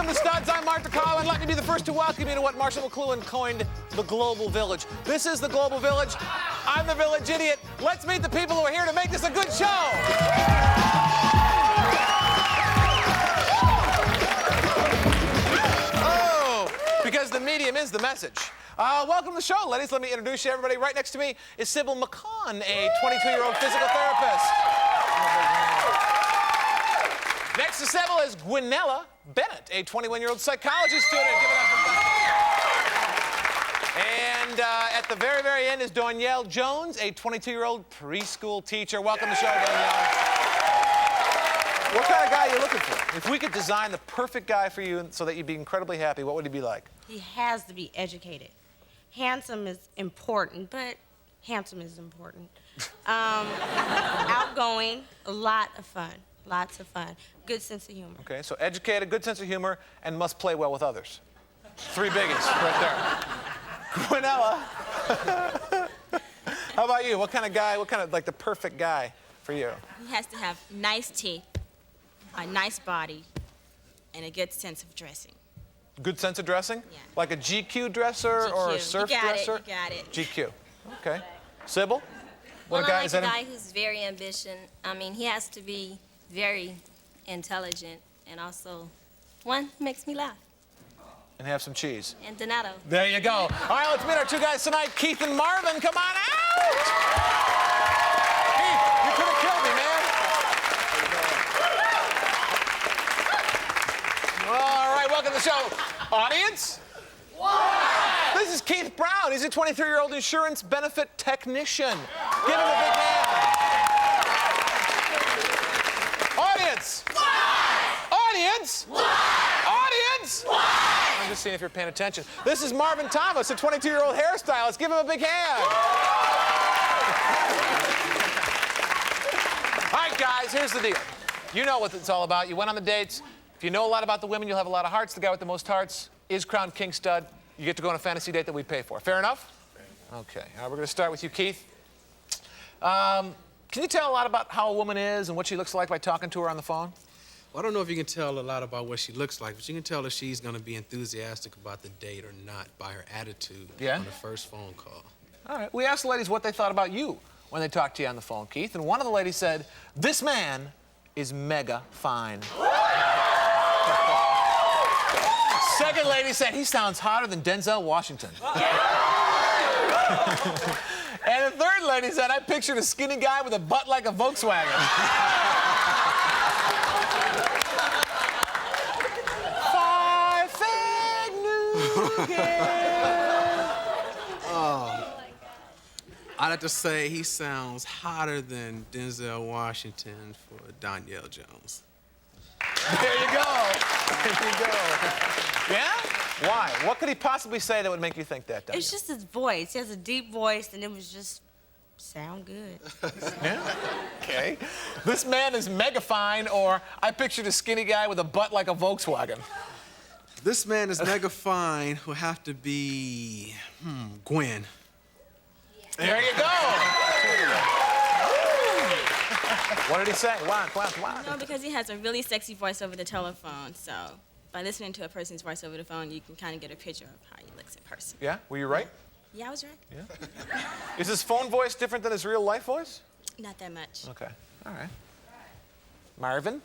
Welcome to Studs. I'm Mark DeCarlo, and let me be the first to welcome you to what Marshall McLuhan coined the Global Village. This is the Global Village. I'm the Village Idiot. Let's meet the people who are here to make this a good show. Oh, because the medium is the message. Welcome to the show, ladies. Let me introduce you to everybody. Right next to me is Sybil McCon, a 22-year-old physical therapist. Next to Sybil is Gwynella Bennett, a 21-year-old psychology student. Give it up for And at the very, very end is Danielle Jones, a 22-year-old preschool teacher. Welcome to the show, Danielle. What kind of guy are you looking for? If we could design the perfect guy for you so that you'd be incredibly happy, what would he be like? He has to be educated. Handsome is important, but handsome is important. Outgoing, a lot of fun. Lots of fun. Good sense of humor. Okay, so educated, good sense of humor, and must play well with others. Three biggies right there. Gwynella. How about you? What kind of guy, like the perfect guy for you? He has to have nice teeth, a nice body, and a good sense of dressing. Good sense of dressing? Yeah. Like a GQ dresser or a surf dresser? You got it. GQ. Okay. Sybil? Well, What I like is a that? guy who's very ambitious. I mean, he has to be very intelligent, and also one who makes me laugh. And have some cheese. And Donato. There you go. All right, let's meet our two guys tonight, Keith and Marvin. Come on out! Keith, you could have killed me, man. All right, welcome to the show. Audience? What? This is Keith Brown. He's a 23-year-old insurance benefit technician. Give him a big hand. Audience? What? Audience? What? Audience? What? I'm just seeing if you're paying attention. This is Marvin Thomas, a 22-year-old hairstylist. Give him a big hand. All right, guys, here's the deal. You know what it's all about. You went on the dates. If you know a lot about the women, you'll have a lot of hearts. The guy with the most hearts is crowned King Stud. You get to go on a fantasy date that we pay for. Fair enough? Okay. All right, we're going to start with you, Keith. Can you tell a lot about how a woman is and what she looks like by talking to her on the phone? Well, I don't know if you can tell a lot about what she looks like, but you can tell if she's going to be enthusiastic about the date or not by her attitude on the first phone call. All right. We asked the ladies what they thought about you when they talked to you on the phone, Keith, and one of the ladies said, "This man is mega fine." Second lady said, "He sounds hotter than Denzel Washington." And the third lady said, "I pictured a skinny guy with a butt like a Volkswagen." I'd have to say he sounds hotter than Denzel Washington for Danielle Jones. There you go. There you go. Yeah? Why? What could he possibly say that would make you think that, Danielle? It's just his voice. He has a deep voice, and it was just sound good. Yeah? Okay. This man is mega fine, or I pictured a skinny guy with a butt like a Volkswagen. This man is mega fine will have to be, Gwen. There you go. What did he say? Why? No, because he has a really sexy voice over the telephone, so by listening to a person's voice over the phone, you can kind of get a picture of how he looks in person. Yeah? Were you right? Yeah, I was right. Yeah. Is his phone voice different than his real life voice? Not that much. Okay. All right. Marvin,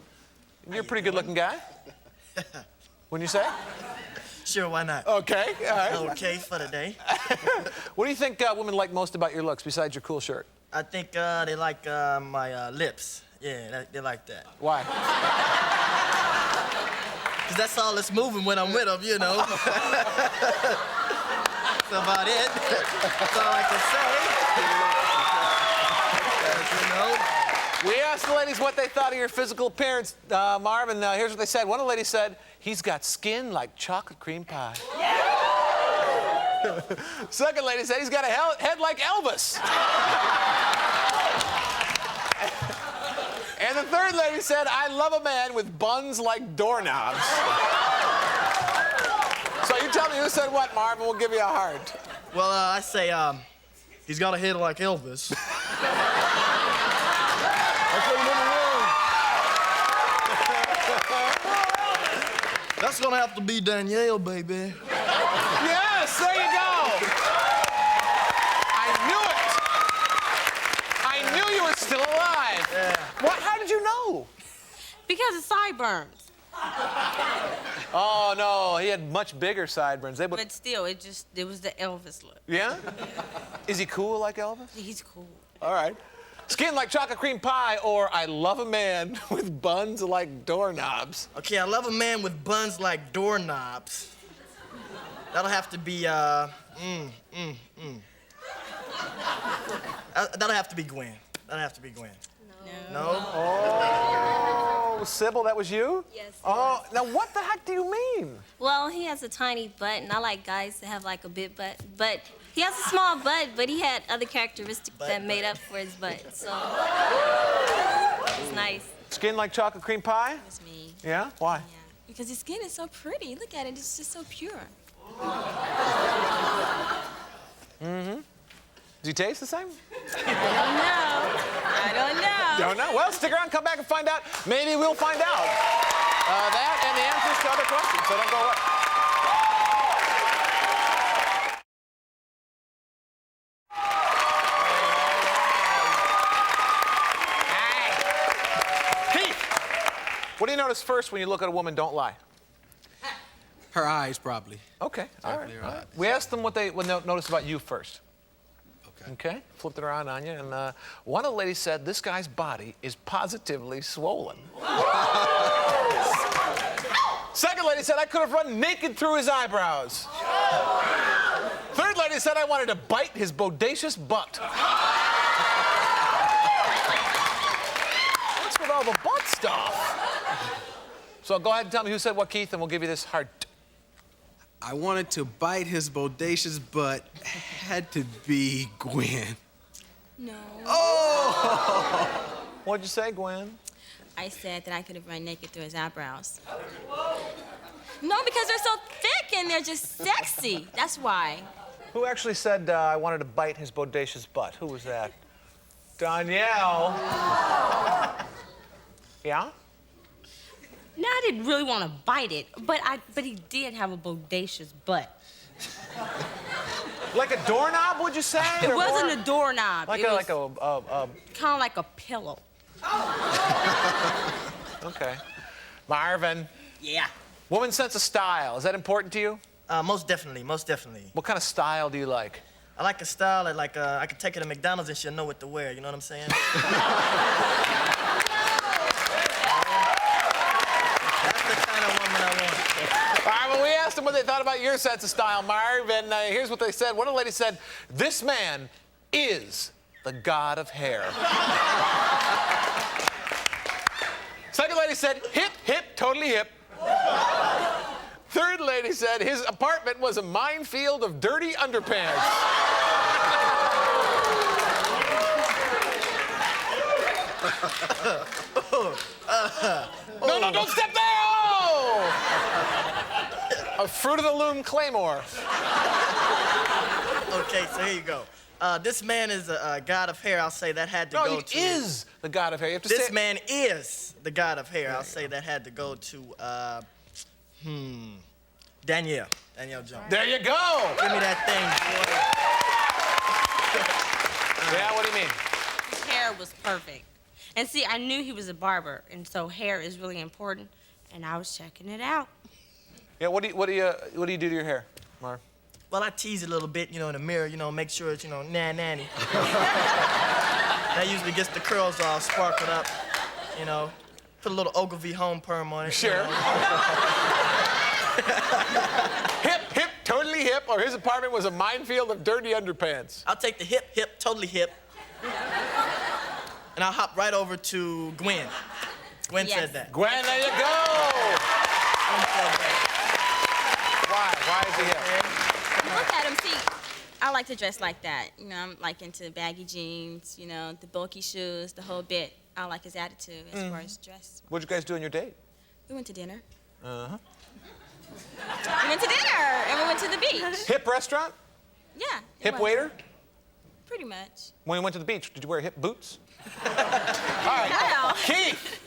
you're a pretty good-looking guy. Wouldn't you say? Sure, why not? Okay. All right. Okay for the day. What do you think women like most about your looks besides your cool shirt? I think they like my lips. Yeah, they like that. Why? Because that's all that's moving when I'm with them, you know. That's about it. That's all I can say. You know. We asked the ladies what they thought of your physical appearance. Marvin, here's what they said. One of the ladies said, "He's got skin like chocolate cream pie." Second lady said, "He's got a head like Elvis." And the third lady said, "I love a man with buns like doorknobs." So you tell me who said what, Marvin. We'll give you a heart. Well, I say he's got a head like Elvis. That's It's gonna have to be Danielle, baby. Yes, there you go. I knew you were still alive. Yeah. What? How did you know? Because of sideburns. Oh no, he had much bigger sideburns. They would. But still, it was the Elvis look. Yeah? Is he cool like Elvis? He's cool. All right. Skin like chocolate cream pie, or I love a man with buns like doorknobs. Okay, I love a man with buns like doorknobs. That'll have to be, that'll have to be Gwen. That'll have to be Gwen. No? Oh, Sybil, that was you? Yes. Oh, now what the heck do you mean? Well, he has a tiny butt, and I like guys that have like a big butt. But he has a small butt, but he had other characteristics that made up for his butt. So it's nice. Skin like chocolate cream pie? That's me. Yeah? Why? Yeah. Because his skin is so pretty. Look at it. It's just so pure. Mm-hmm. Do you taste the same? I don't know. Don't know. Well, stick around, come back and find out. Maybe we'll find out that and the answers to other questions, so don't go away. Keith, what do you notice first when you look at a woman? Don't lie. Her eyes, probably. Okay, all right. Definitely her All right. eyes. We asked them what they would notice about you first. Okay. Okay, flipped it around on you, and one of the ladies said, this guy's body is positively swollen. Second lady said, I could have run naked through his eyebrows. Third lady said, I wanted to bite his bodacious butt. What's with all the butt stuff? So go ahead and tell me who said what, Keith, and we'll give you this heart. I wanted to bite his bodacious butt. Had to be Gwen. No. Oh! What'd you say, Gwen? I said that I could have run naked through his eyebrows. No, because they're so thick and they're just sexy. That's why. Who actually said I wanted to bite his bodacious butt? Who was that? Danielle. Yeah? No, I didn't really want to bite it, but he did have a bodacious butt. Like a doorknob, would you say? It or wasn't more? a doorknob. Like it was kind of like a pillow. Okay. Marvin. Yeah. Woman's sense of style, is that important to you? Most definitely, most definitely. What kind of style do you like? I like a style that, like, I could take her to McDonald's and she'll know what to wear, you know what I'm saying? That's the kind of woman I want. All right, well, we asked them what they thought about your sense of style, Marvin. Here's what they said. One of the ladies said, this man is the god of hair. Second lady said, hip, hip, totally hip. Third lady said his apartment was a minefield of dirty underpants. No, don't step there! Oh! A Fruit of the Loom Claymore. Okay, so here you go. This man is a god of hair. I'll say that had to No, go he to... is the god of hair. You have to This say... man is the god of hair. I'll say that had to go to, Danielle. Danielle Jones. There you go! Give me that thing, boy. Yeah, what do you mean? His hair was perfect. And see, I knew he was a barber, and so hair is really important, and I was checking it out. Yeah, what do you do to your hair, Marv? Well, I tease it a little bit, you know, in the mirror, you know, make sure it's, you know, nanny. That usually gets the curls all sparkled up, you know. Put a little Ogilvy home perm on it. Sure. You know. Hip, hip, totally hip, or his apartment was a minefield of dirty underpants. I'll take the hip, hip, totally hip. And I'll hop right over to Gwen. Gwen Yes. said that. Gwen, there you go! Gwen said that. Why? Why is he hip? Look at him. See, I like to dress like that. You know, I'm like into baggy jeans, you know, the bulky shoes, the whole bit. I like his attitude as far as dress. What'd you guys do on your date? We went to dinner. Uh-huh. We went to dinner and we went to the beach. Hip restaurant? Yeah. it Hip was. waiter? Pretty much. When you went to the beach, did you wear hip boots? All right. Hell. Keith!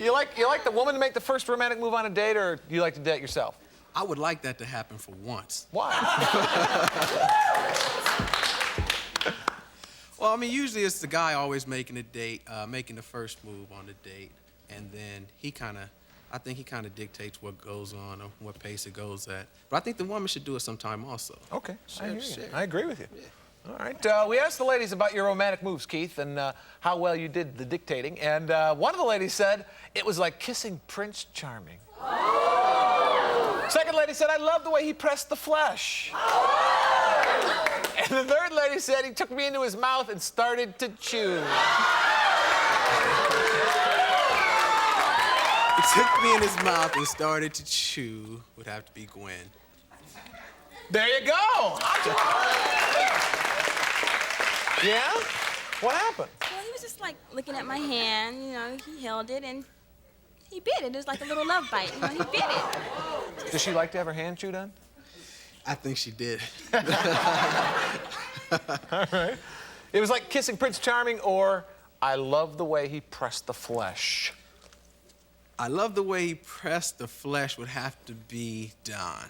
You like the woman to make the first romantic move on a date, or do you like to date yourself? I would like that to happen for once. Why? Well, I mean, usually it's the guy always making a date, making the first move on the date, and then I think he kind of dictates what goes on or what pace it goes at. But I think the woman should do it sometime also. Okay, I hear you. Share. I agree with you. Yeah. All right, we asked the ladies about your romantic moves, Keith, and how well you did the dictating. And one of the ladies said it was like kissing Prince Charming. Second lady said, I love the way he pressed the flesh. And the third lady said he took me into his mouth and started to chew. He took me in his mouth and started to chew. Would have to be Gwen. There you go. Yeah? What happened? Well, he was just like looking at my hand, you know, he held it and he bit it. It was like a little love bite, you know, he bit it. Does she like to have her hand chewed on? I think she did. All right. It was like kissing Prince Charming, or I love the way he pressed the flesh. I love the way he pressed the flesh would have to be Don.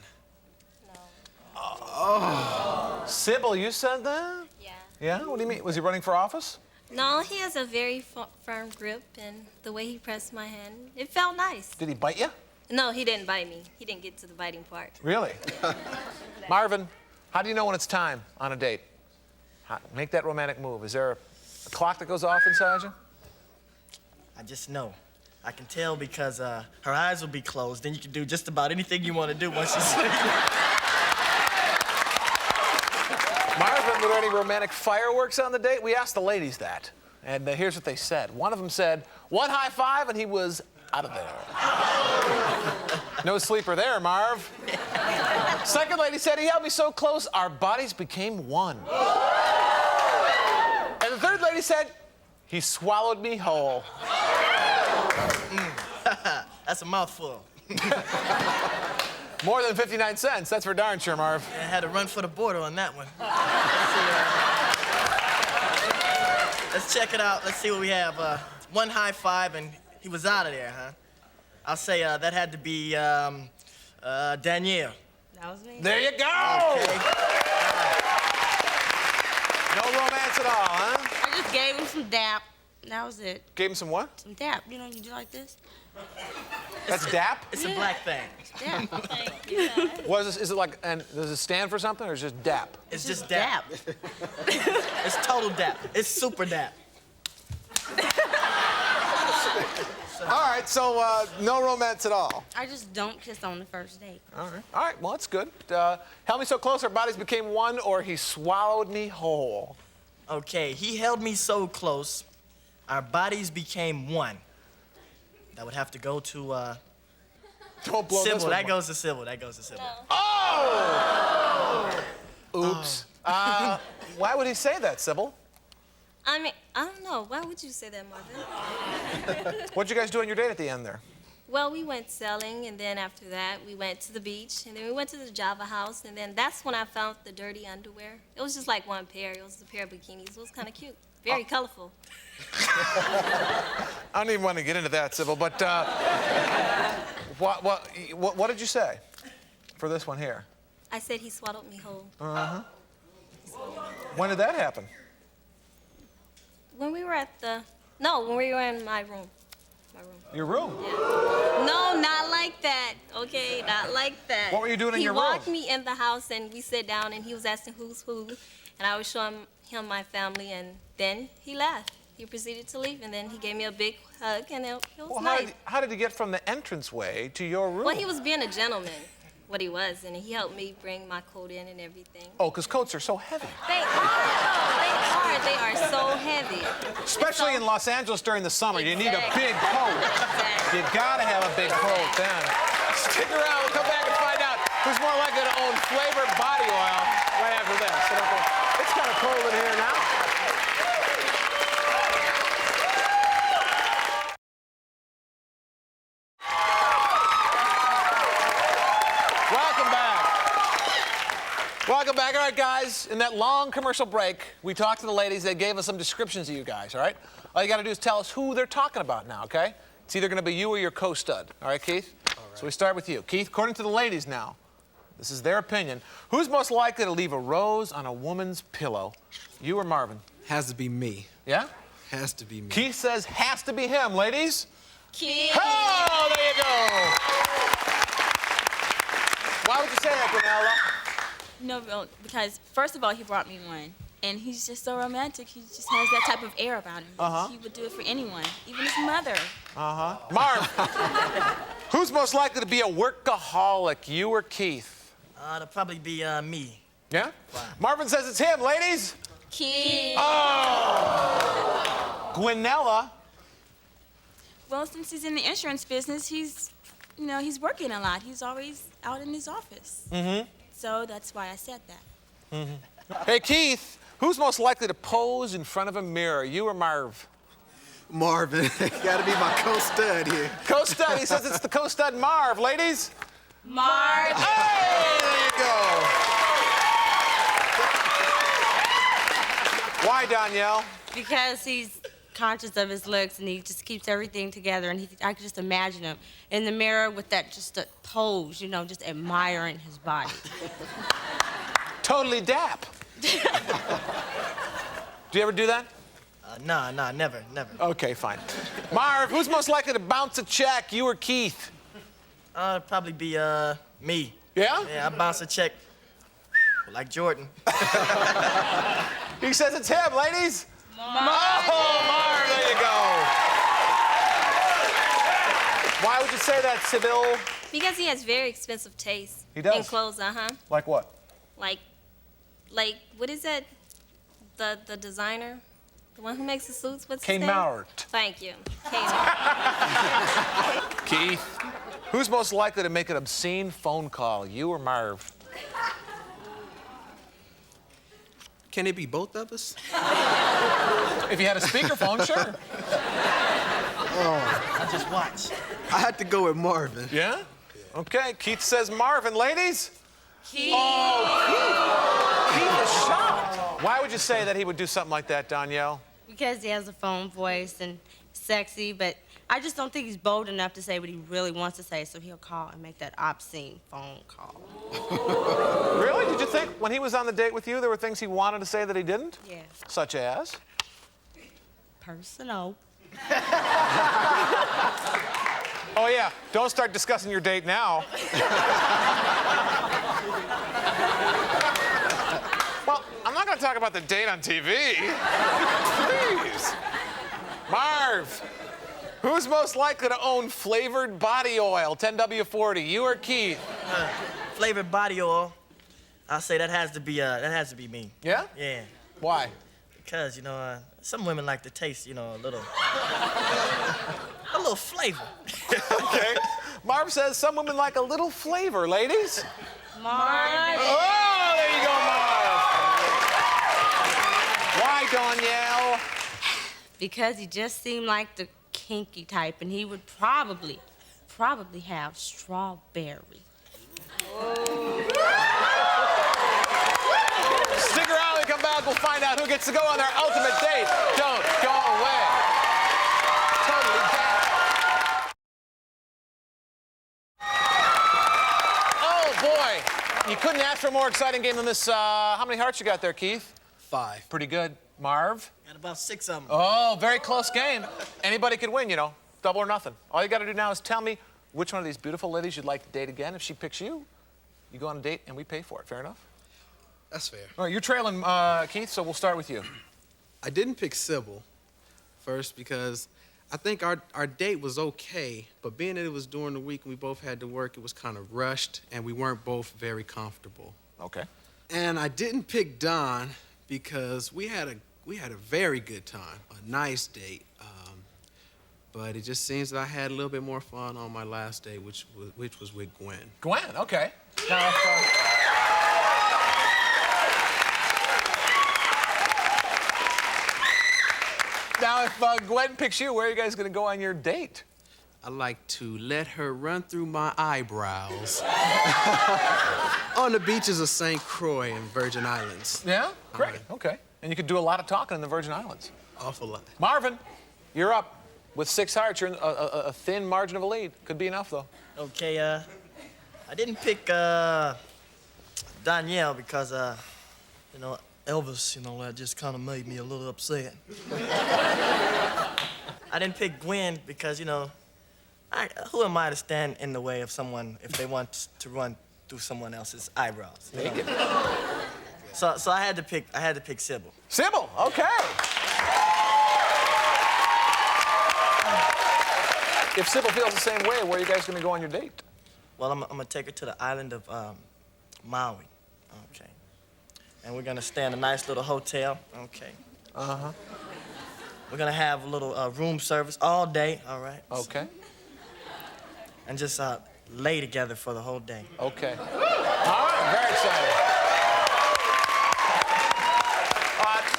Sybil, you said that? Yeah. Yeah? What do you mean? Was he running for office? No, he has a very firm grip, and the way he pressed my hand, it felt nice. Did he bite you? No, he didn't bite me. He didn't get to the biting part. Really? Marvin, how do you know when it's time on a date? Make that romantic move. Is there a clock that goes off inside you? I just know. I can tell because her eyes will be closed. Then you can do just about anything you want to do once she's sleeping. Marvin, were there any romantic fireworks on the date? We asked the ladies that. And here's what they said. One of them said, one high five, and he was out of there. No sleeper there, Marv. Second lady said, he held me so close, our bodies became one. And the third lady said, he swallowed me whole. That's a mouthful. More than 59 cents, that's for darn sure, Marv. I had to run for the border on that one. Let's check it out. Let's see what we have. One high five, and he was out of there, huh? I'll say that had to be Danielle. That was me. There you go! Okay. No romance at all, huh? I just gave him some dap. That was it. Gave him some what? Some dap. You know, you do like this? That's dap? It's a black thing. Dap. Thank you. What is it like, and does it stand for something, or is it just dap? It's just dap. It's total dap. It's super dap. All right, so no romance at all. I just don't kiss on the first date. All right, well, that's good. Held me so close, our bodies became one, or he swallowed me whole. Okay, he held me so close, our bodies became one. That would have to go to Don't blow this Sybil. one. That goes to Sybil. That goes to Sybil. Oh! Oops. Why would he say that, Sybil? I mean, I don't know. Why would you say that, Marvin? What'd you guys do on your date at the end there? Well, we went sailing, and then after that, we went to the beach, and then we went to the Java house, and then that's when I found the dirty underwear. It was just like one pair. It was a pair of bikinis. It was kind of cute. Very colorful. I don't even want to get into that, Sybil, but what did you say for this one here? I said he swallowed me whole. Uh-huh. When did that happen? When we were when we were in my room. Your room? Yeah. No, not like that. Okay, not like that. What were you doing in your room? He walked me in the house, and we sat down, and he was asking who's who, and I was showing him my family, and then he left. He proceeded to leave, and then he gave me a big hug, and it was Well, nice. how did he get from the entranceway to your room? Well, he was being a gentleman, what he was, and he helped me bring my coat in and everything. Oh, because coats are so heavy. They are, they are so heavy. Especially in Los Angeles during the summer. You need a big coat. Exactly. You gotta have a big coat then. Stick around, we'll come back and find out who's more likely to own flavored body oil right after this. So it's kind of cold in here now. Welcome back. Welcome back. All right, guys, in that long commercial break, we talked to the ladies. They gave us some descriptions of you guys, all right? All you got to do is tell us who they're talking about now, okay? It's either going to be you or your co-stud. All right, Keith? All right. So we start with you. Keith, according to the ladies now, this is their opinion. Who's most likely to leave a rose on a woman's pillow? You or Marvin? Has to be me. Yeah? Has to be me. Keith says has to be him. Ladies? Keith. Oh, there you go. Why would you say that, Granella? No, because first of all, he brought me one. And he's just so romantic. He just has that type of air about him. He would do it for anyone, even his mother. Marv, who's most likely to be a workaholic, you or Keith? It'll probably be me. Yeah? Marvin says it's him. Ladies? Keith. Oh! Gwenella? Well, since he's in the insurance business, he's working a lot. He's always out in his office. So that's why I said that. Hey, Keith, who's most likely to pose in front of a mirror, you or Marv? Marvin. Gotta be my co-stud here. Co-stud. He says it's the co-stud Marv. Ladies? Marv. Hey, there you go. Why, Danielle? Because he's conscious of his looks and he just keeps everything together. And I can just imagine him in the mirror with that just a pose, just admiring his body. Totally dap. Do you ever do that? Nah, never. Okay, fine. Marv, who's most likely to bounce a check, you or Keith? It'll probably be me. Yeah? Yeah, I bounce a check like Jordan. He says it's him, ladies. Marv. Oh, Marv, there you go. Why would you say that, Sybil? Because he has very expensive taste. He does? In clothes, Like what? Like, what is that? The designer? The one who makes the suits? What's Kane his name? Maurer. Thank you. Kane. Keith, who's most likely to make an obscene phone call, you or Marv? Can it be both of us? If you had a speakerphone, sure. I just watch. I had to go with Marvin. Yeah? Okay, Keith says Marvin. Ladies? Keith. Oh, Keith is shocked. Why would you say that he would do something like that, Danielle? Because he has a phone voice and sexy, but I just don't think he's bold enough to say what he really wants to say, so he'll call and make that obscene phone call. Really? Did you think when he was on the date with you, there were things he wanted to say that he didn't? Yeah. Such as? Personal. Oh, yeah. Don't start discussing your date now. Well, I'm not going to talk about the date on TV. Please. Marv, who's most likely to own flavored body oil, 10W40, you or Keith? Flavored body oil. I'll say that has to be me. Yeah? Yeah. Why? Because, some women like to taste, a little flavor. Okay. Marv says some women like a little flavor, ladies. Marv. Oh, there you go, Marv. Why, Danielle? Because he just seemed like the kinky type, and he would probably have strawberry. Stick around when we come back. We'll find out who gets to go on their ultimate date. Don't go away. Totally down. Oh, boy. You couldn't ask for a more exciting game than this. How many hearts you got there, Keith? 5. Pretty good. Marv? Got about 6 of them. Oh, very close game. Anybody could win, double or nothing. All you got to do now is tell me which one of these beautiful ladies you'd like to date again. If she picks you, you go on a date and we pay for it. Fair enough? That's fair. All right, you're trailing, Keith, so we'll start with you. I didn't pick Sybil first because I think our date was okay, but being that it was during the week and we both had to work, it was kind of rushed, and we weren't both very comfortable. Okay. And I didn't pick Don because we had a very good time, a nice date. But it just seems that I had a little bit more fun on my last date, which was with Gwen. Gwen, okay. Now, if Gwen picks you, where are you guys going to go on your date? I like to let her run through my eyebrows on the beaches of St. Croix and Virgin Islands. Yeah? Great, okay. And you could do a lot of talking in the Virgin Islands. Awful lot. Marvin, you're up. With 6 hearts, you're in a thin margin of a lead. Could be enough, though. Okay, I didn't pick Danielle because, you know, Elvis, you know, that just kind of made me a little upset. I didn't pick Gwen because, you know, who am I to stand in the way of someone if they want to run through someone else's eyebrows? Make it. So I had to pick Sybil. Sybil, okay. If Sybil feels the same way, where are you guys going to go on your date? Well, I'm gonna take her to the island of Maui. Okay. And we're gonna stay in a nice little hotel. Okay. Uh-huh. We're gonna have a little room service all day. All right. Okay. And just lay together for the whole day. Okay. All right, very excited.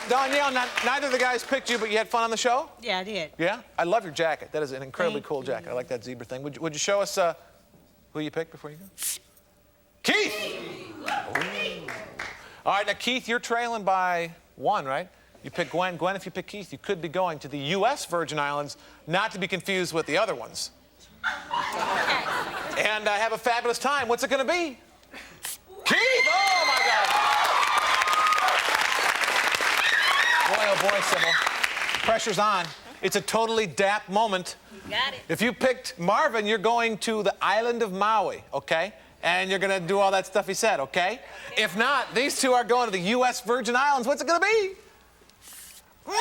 Danielle, neither of the guys picked you, but you had fun on the show? Yeah, I did. Yeah? I love your jacket. That is an incredibly Thank cool jacket. I like that zebra thing. Would you show us who you picked before you go? Keith! Ooh. All right, now, Keith, you're trailing by 1, right? You pick Gwen. Gwen, if you pick Keith, you could be going to the U.S. Virgin Islands, not to be confused with the other ones. And have a fabulous time. What's it going to be? Keith! Oh, my God. Boy, oh boy, Sybil. Pressure's on. It's a totally dap moment. Got it. If you picked Marvin, you're going to the island of Maui, okay? And you're going to do all that stuff he said, okay? If not, these two are going to the U.S. Virgin Islands. What's it going to be? Marvin!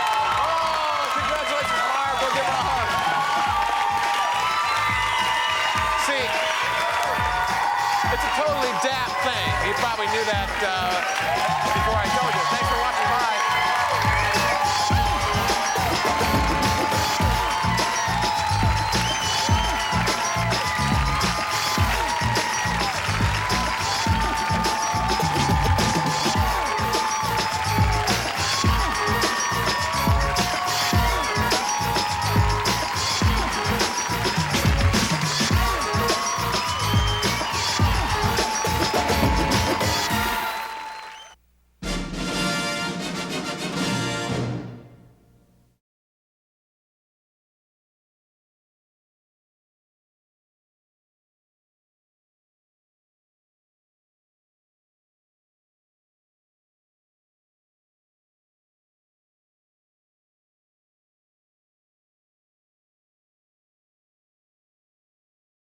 Oh, congratulations, Marv. Go give him a hug. See, it's a totally dap thing. You probably knew that before I told you. Thanks for watching. Bye.